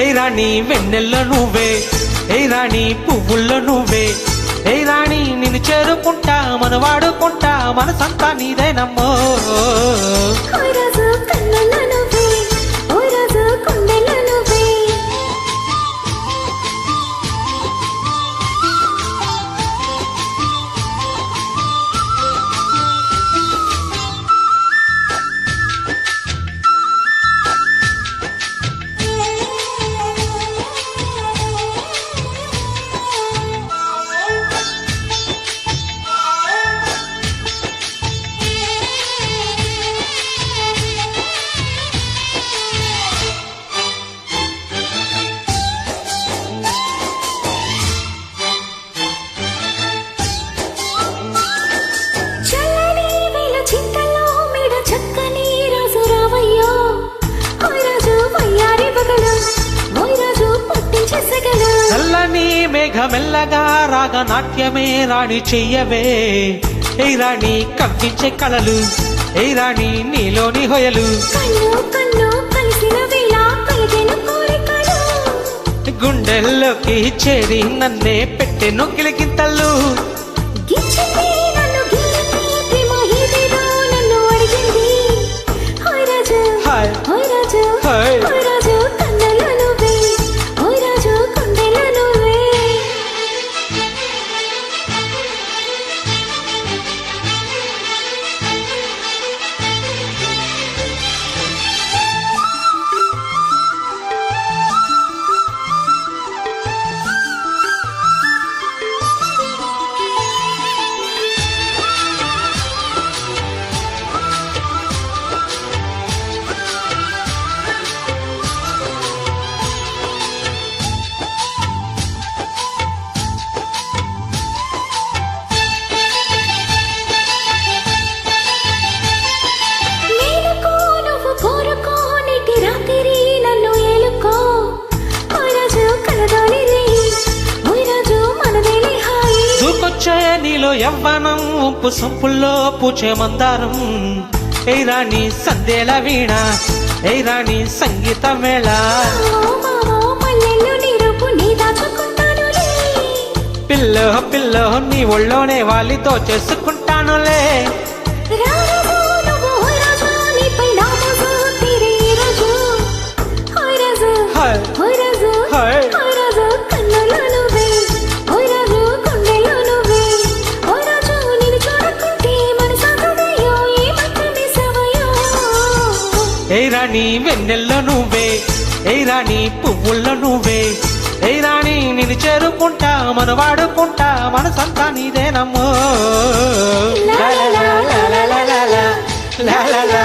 ఏ రాణి వెన్నెల్లో నువ్వే, ఏ రాణి పువ్వుల్లో నువ్వే, ఏ రాణి నిన్ను చేరుకుంటా మన వాడుకుంటా మనసంతా నీదేనమ్మో. చల్లని మేఘమెల్లగా రాగ నాట్యమే రాణి చెయ్యవే, ఏ రాణి కవ్వించే కళలు, ఏ రాణి నీలోని హొయలు, గుండెల్లోకి చేరి నన్నే పెట్టెను గిలిగింతలు. నీలో యవ్వనం ఉప్పు సొంపుల్లో పూచే మందారం, ఏ రాణి సందేల వీణ, ఏ రాణి సంగీత మేళ, పిల్లో పిల్లో నీ ఒళ్ళోనే వాలితో చేసుకుంటానులే. ఏ రాణి వెన్నెల్లో నువ్వే, ఏ రాణి పువ్వుల్లో నువ్వే, ఏ రాణి నిన్ను చేరుకుంటా మన వాడుకుంటా మనసంతా నీదేనమ్మో. లా లా లా లా లా లా లా లా లా లా.